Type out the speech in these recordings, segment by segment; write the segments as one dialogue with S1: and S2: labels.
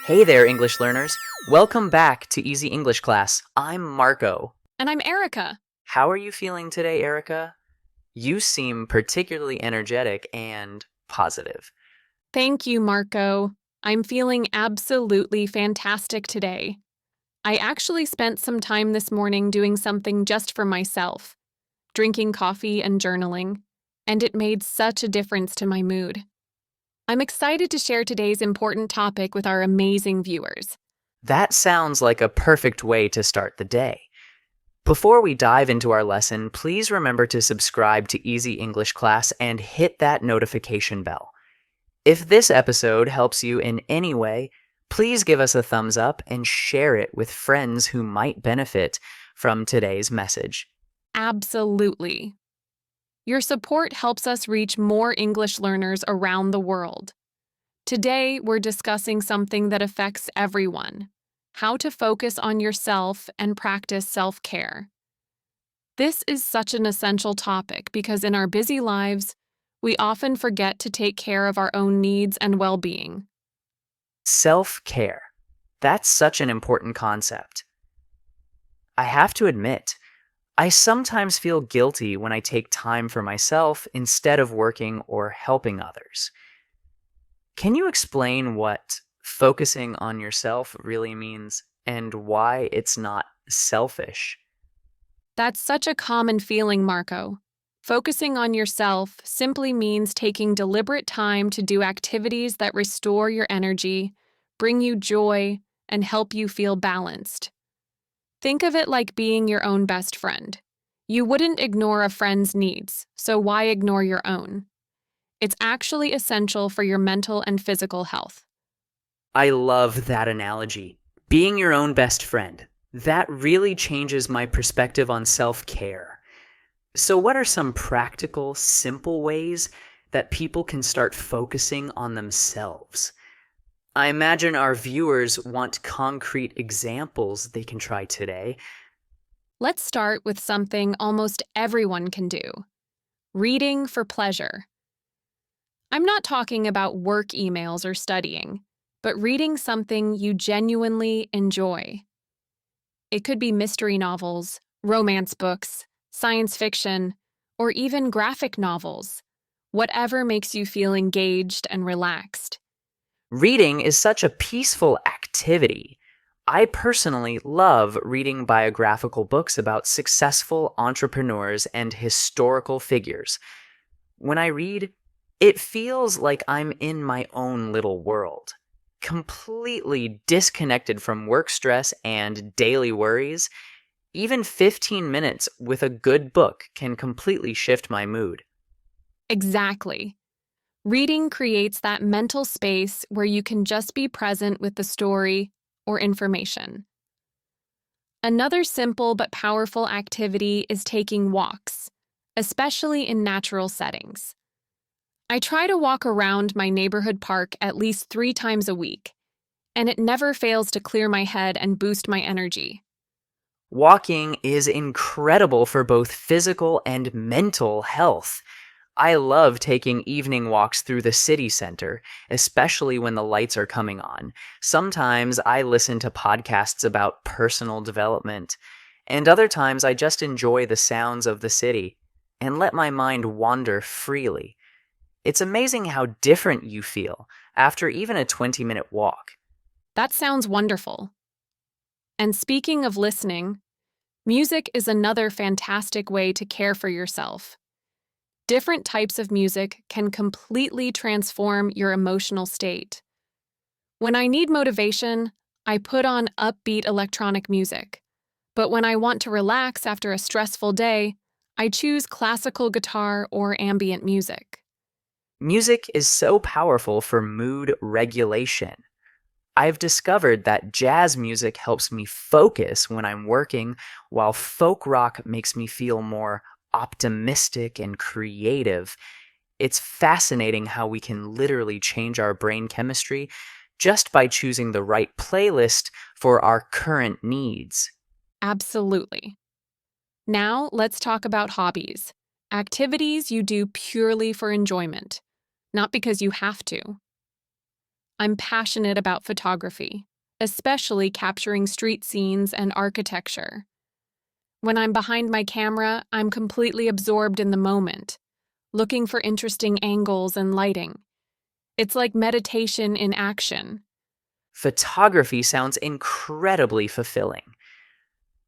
S1: Hey there, English learners. Welcome back to Easy English Class. I'm Marco.
S2: And I'm Erika.
S1: How are you feeling today, Erica? You seem particularly energetic and positive.
S2: Thank you, Marco. I'm feeling absolutely fantastic today. I actually spent some time this morning doing something just for myself, drinking coffee and journaling, and it made such a difference to my mood. I'm excited to share today's important topic with our amazing viewers.
S1: That sounds like a perfect way to start the day. Before we dive into our lesson, please remember to subscribe to Easy English Class and hit that notification bell. If this episode helps you in any way, please give us a thumbs up and share it with friends who might benefit from today's message.
S2: Absolutely. Your support helps us reach more English learners around the world. Today, we're discussing something that affects everyone: how to focus on yourself and practice self-care. This is such an essential topic because in our busy lives, we often forget to take care of our own needs and well-being.
S1: Self-care. That's such an important concept. I have to admit, I sometimes feel guilty when I take time for myself instead of working or helping others. Can you explain what focusing on yourself really means and why it's not selfish?
S2: That's such a common feeling, Marco. Focusing on yourself simply means taking deliberate time to do activities that restore your energy, bring you joy, and help you feel balanced. Think of it like being your own best friend. You wouldn't ignore a friend's needs, so why ignore your own? It's actually essential for your mental and physical health.
S1: I love that analogy. Being your own best friend. That really changes my perspective on self-care. So, what are some practical, simple ways that people can start focusing on themselves? I imagine our viewers want concrete examples they can try today.
S2: Let's start with something almost everyone can do: reading for pleasure. I'm not talking about work emails or studying, but reading something you genuinely enjoy. It could be mystery novels, romance books, science fiction, or even graphic novels. Whatever makes you feel engaged and relaxed.
S1: Reading is such a peaceful activity. I personally love reading biographical books about successful entrepreneurs and historical figures. When I read, it feels like I'm in my own little world, completely disconnected from work stress and daily worries. Even 15 minutes with a good book can completely shift my mood.
S2: Exactly. Reading creates that mental space where you can just be present with the story or information. Another simple but powerful activity is taking walks, especially in natural settings. I try to walk around my neighborhood park at least 3 times a week, and it never fails to clear my head and boost my energy.
S1: Walking is incredible for both physical and mental health. I love taking evening walks through the city center, especially when the lights are coming on. Sometimes I listen to podcasts about personal development, and other times I just enjoy the sounds of the city and let my mind wander freely. It's amazing how different you feel after even a 20-minute walk.
S2: That sounds wonderful. And speaking of listening, music is another fantastic way to care for yourself. Different types of music can completely transform your emotional state. When I need motivation, I put on upbeat electronic music. But when I want to relax after a stressful day, I choose classical guitar or ambient music.
S1: Music is so powerful for mood regulation. I've discovered that jazz music helps me focus when I'm working, while folk rock makes me feel more optimistic and creative. It's fascinating how we can literally change our brain chemistry just by choosing the right playlist for our current needs.
S2: Absolutely. Now, let's talk about hobbies. Activities you do purely for enjoyment, not because you have to. I'm passionate about photography, especially capturing street scenes and architecture. When I'm behind my camera, I'm completely absorbed in the moment, looking for interesting angles and lighting. It's like meditation in action.
S1: Photography sounds incredibly fulfilling.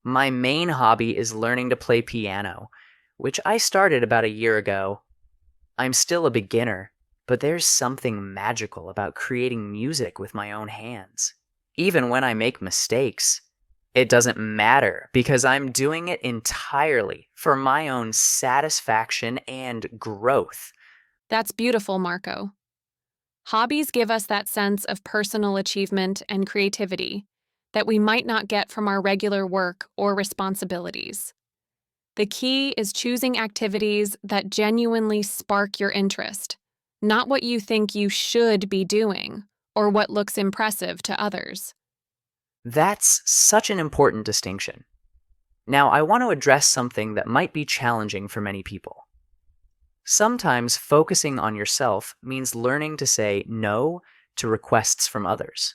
S1: My main hobby is learning to play piano, which I started about a year ago. I'm still a beginner, but there's something magical about creating music with my own hands. Even when I make mistakes, it doesn't matter because I'm doing it entirely for my own satisfaction and growth.
S2: That's beautiful, Marco. Hobbies give us that sense of personal achievement and creativity that we might not get from our regular work or responsibilities. The key is choosing activities that genuinely spark your interest, not what you think you should be doing or what looks impressive to others.
S1: That's such an important distinction. Now, I want to address something that might be challenging for many people. Sometimes focusing on yourself means learning to say no to requests from others.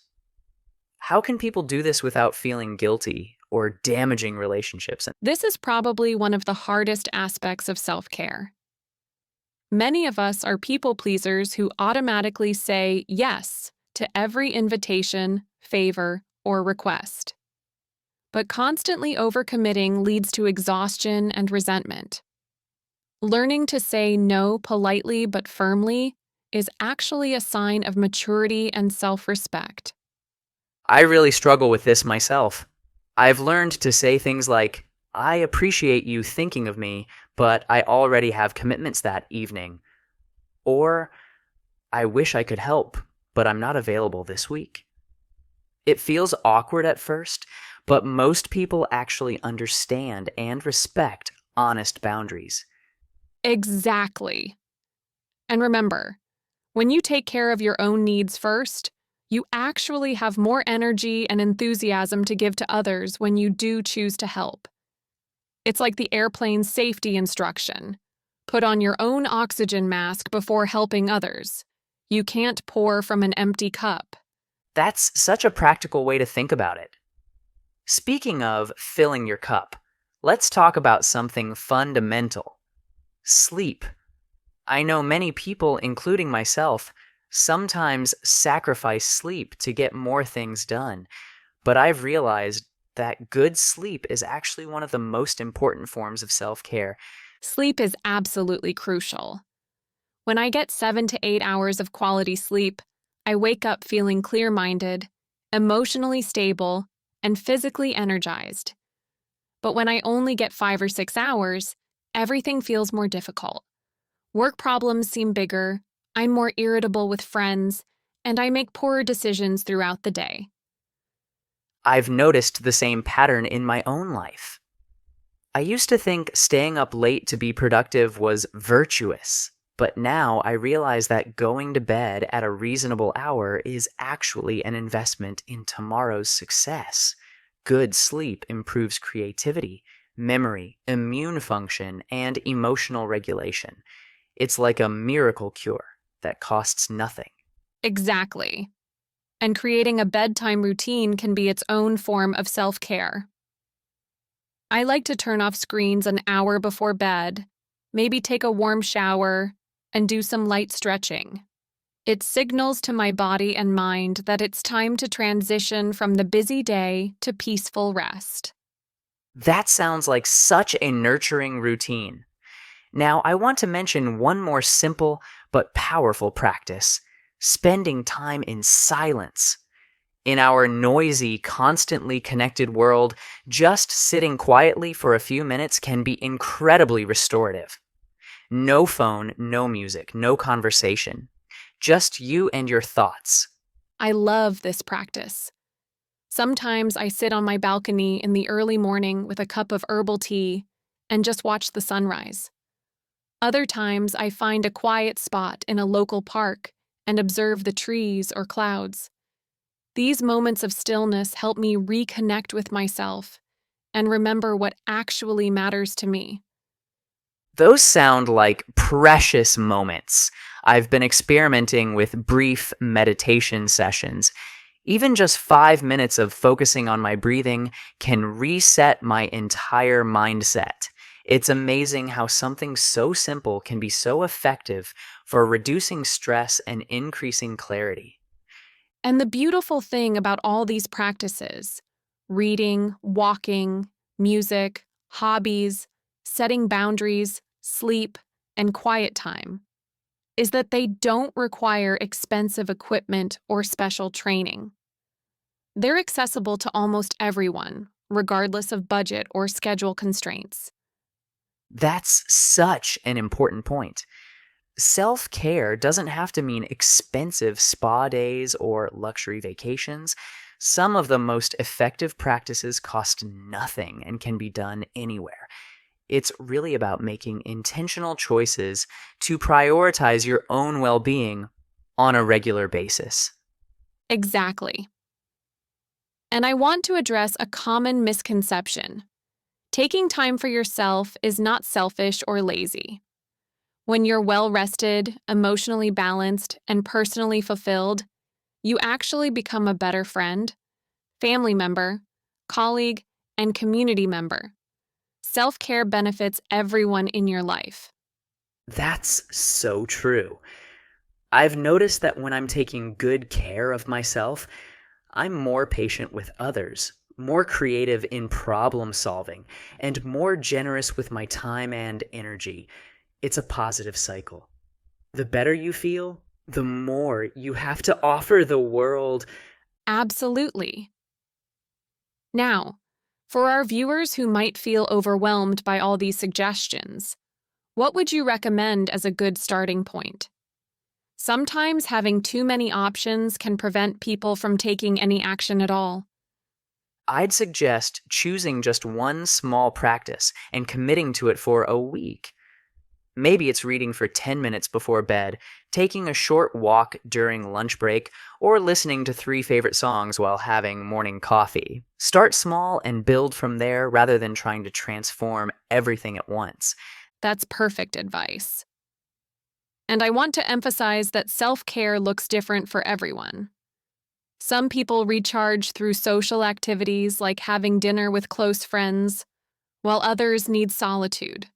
S1: How can people do this without feeling guilty or damaging relationships?
S2: This is probably one of the hardest aspects of self-care. Many of us are people pleasers who automatically say yes to every invitation, favor, or request. But constantly overcommitting leads to exhaustion and resentment. Learning to say no politely but firmly is actually a sign of maturity and self-respect.
S1: I really struggle with this myself. I've learned to say things like, I appreciate you thinking of me, but I already have commitments that evening. Or, I wish I could help, but I'm not available this week. It feels awkward at first, but most people actually understand and respect honest boundaries.
S2: Exactly. And remember, when you take care of your own needs first, you actually have more energy and enthusiasm to give to others when you do choose to help. It's like the airplane safety instruction. Put on your own oxygen mask before helping others. You can't pour from an empty cup.
S1: That's such a practical way to think about it. Speaking of filling your cup, let's talk about something fundamental: sleep. I know many people, including myself, sometimes sacrifice sleep to get more things done, but I've realized that good sleep is actually one of the most important forms of self-care.
S2: Sleep is absolutely crucial. When I get 7 to 8 hours of quality sleep, I wake up feeling clear-minded, emotionally stable, and physically energized. But when I only get 5 or 6 hours, everything feels more difficult. Work problems seem bigger, I'm more irritable with friends, and I make poorer decisions throughout the day.
S1: I've noticed the same pattern in my own life. I used to think staying up late to be productive was virtuous, but now I realize that going to bed at a reasonable hour is actually an investment in tomorrow's success. Good sleep improves creativity, memory, immune function, and emotional regulation. It's like a miracle cure that costs nothing.
S2: Exactly. And creating a bedtime routine can be its own form of self-care. I like to turn off screens an hour before bed, maybe take a warm shower, and do some light stretching. It signals to my body and mind that it's time to transition from the busy day to peaceful rest.
S1: That sounds like such a nurturing routine. Now, I want to mention one more simple but powerful practice: spending time in silence. In our noisy, constantly connected world, just sitting quietly for a few minutes can be incredibly restorative. No phone, no music, no conversation. Just you and your thoughts.
S2: I love this practice. Sometimes I sit on my balcony in the early morning with a cup of herbal tea and just watch the sunrise. Other times I find a quiet spot in a local park and observe the trees or clouds. These moments of stillness help me reconnect with myself and remember what actually matters to me.
S1: Those sound like precious moments. I've been experimenting with brief meditation sessions. Even just 5 minutes of focusing on my breathing can reset my entire mindset. It's amazing how something so simple can be so effective for reducing stress and increasing clarity.
S2: And the beautiful thing about all these practices, reading, walking, music, hobbies, setting boundaries, sleep, and quiet time, is that they don't require expensive equipment or special training. They're accessible to almost everyone, regardless of budget or schedule constraints.
S1: That's such an important point. Self care doesn't have to mean expensive spa days or luxury vacations. Some of the most effective practices cost nothing and can be done anywhere. It's really about making intentional choices to prioritize your own well being on a regular basis.
S2: Exactly. And I want to address a common misconception. Taking time for yourself is not selfish or lazy. When you're well rested, emotionally balanced, and personally fulfilled, you actually become a better friend, family member, colleague, and community member. Self care benefits everyone in your life.
S1: That's so true. I've noticed that when I'm taking good care of myself, I'm more patient with others, more creative in problem solving, and more generous with my time and energy. It's a positive cycle. The better you feel, the more you have to offer the world.
S2: Absolutely. Now, for our viewers who might feel overwhelmed by all these suggestions, what would you recommend as a good starting point? Sometimes having too many options can prevent people from taking any action at all.
S1: I'd suggest choosing just one small practice and committing to it for a week. Maybe it's reading for 10 minutes before bed, taking a short walk during lunch break, or listening to three favorite songs while having morning coffee. Start small and build from there rather than trying to transform everything at once.
S2: That's perfect advice. And I want to emphasize that self care looks different for everyone. Some people recharge through social activities like having dinner with close friends, while others need solitude.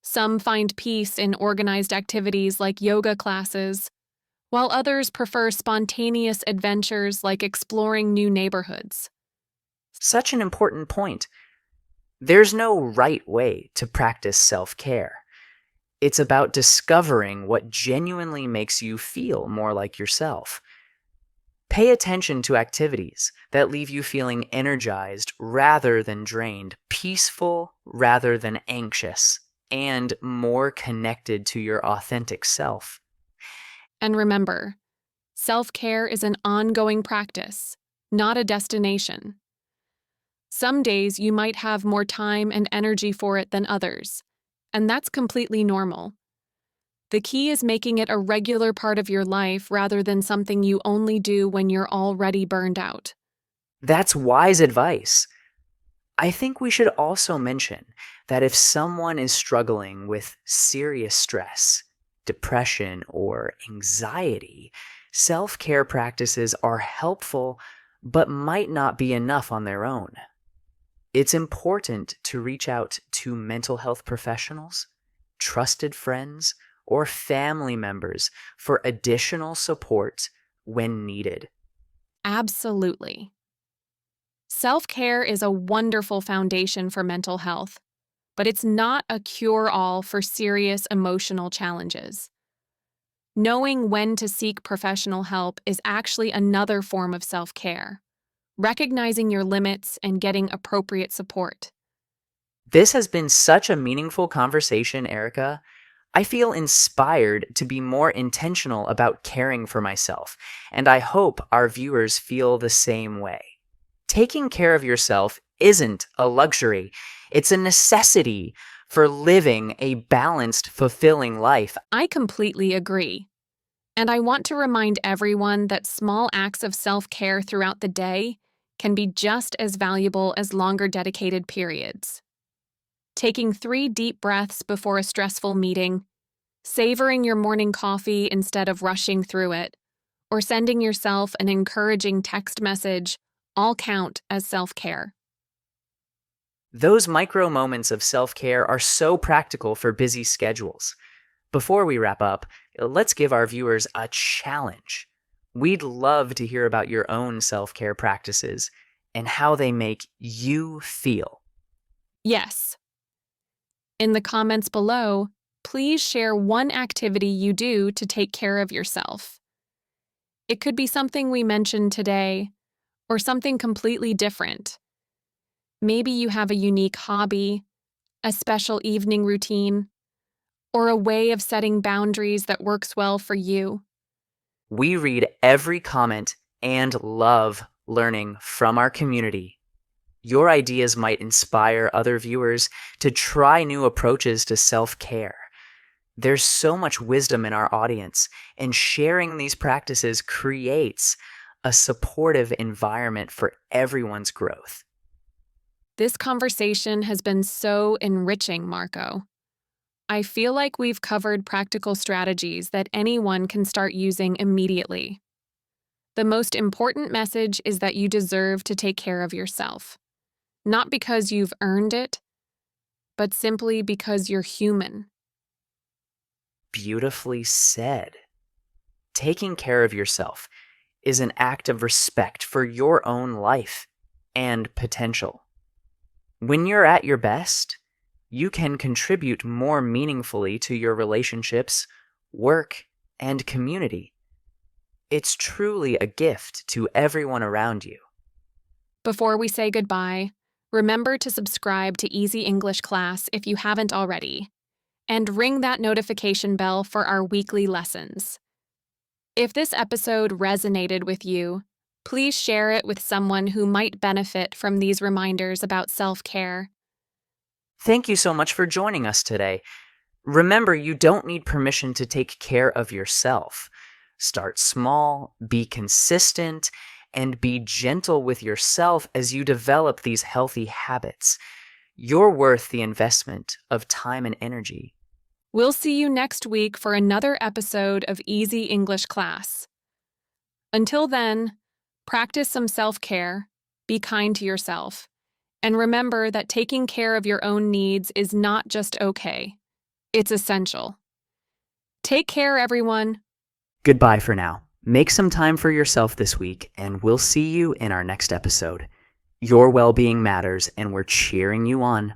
S2: Some find peace in organized activities like yoga classes, while others prefer spontaneous adventures like exploring new neighborhoods.
S1: Such an important point. There's no right way to practice self care. It's about discovering what genuinely makes you feel more like yourself. Pay attention to activities that leave you feeling energized rather than drained, peaceful rather than anxious, and more connected to your authentic self.
S2: And remember, self care is an ongoing practice, not a destination. Some days you might have more time and energy for it than others, and that's completely normal. The key is making it a regular part of your life rather than something you only do when you're already burned out.
S1: That's wise advice. I think we should also mention that if someone is struggling with serious stress, depression, or anxiety, self care practices are helpful but might not be enough on their own. It's important to reach out to mental health professionals, trusted friends, or family members for additional support when needed.
S2: Absolutely. Self care is a wonderful foundation for mental health, but it's not a cure all for serious emotional challenges. Knowing when to seek professional help is actually another form of self care, recognizing your limits and getting appropriate support.
S1: This has been such a meaningful conversation, Erica. I feel inspired to be more intentional about caring for myself, and I hope our viewers feel the same way. Taking care of yourself isn't a luxury, it's a necessity for living a balanced, fulfilling life.
S2: I completely agree. And I want to remind everyone that small acts of self care throughout the day can be just as valuable as longer dedicated periods. Taking 3 deep breaths before a stressful meeting, Savoring your morning coffee instead of rushing through it, or sending yourself an encouraging text message all count as self-care.
S1: Those micro moments of self-care are so practical for busy schedules. Before we wrap up, let's give our viewers a challenge. We'd love to hear about your own self-care practices and how they make you feel.
S2: Yes. In the comments below, please share one activity you do to take care of yourself. It could be something we mentioned today, or something completely different. Maybe you have a unique hobby, a special evening routine, or a way of setting boundaries that works well for you.
S1: We read every comment and love learning from our community. Your ideas might inspire other viewers to try new approaches to self-care. There's so much wisdom in our audience, and sharing these practices creates a supportive environment for everyone's growth.
S2: This conversation has been so enriching, Marco. I feel like we've covered practical strategies that anyone can start using immediately. The most important message is that you deserve to take care of yourself. Not because you've earned it, but simply because you're human.
S1: Beautifully said. Taking care of yourself is an act of respect for your own life and potential. When you're at your best, you can contribute more meaningfully to your relationships, work, and community. It's truly a gift to everyone around you.
S2: Before we say goodbye, remember to subscribe to Easy English Class if you haven't already, and ring that notification bell for our weekly lessons. If this episode resonated with you, please share it with someone who might benefit from these reminders about self-care.
S1: Thank you so much for joining us today. Remember, you don't need permission to take care of yourself. Start small, be consistent, and be gentle with yourself as you develop these healthy habits. You're worth the investment of time and energy.
S2: We'll see you next week for another episode of Easy English Class. Until then, practice some self-care, be kind to yourself, and remember that taking care of your own needs is not just okay, it's essential. Take care, everyone.
S1: Goodbye for now. Make some time for yourself this week, and we'll see you in our next episode. Your well-being matters, and we're cheering you on.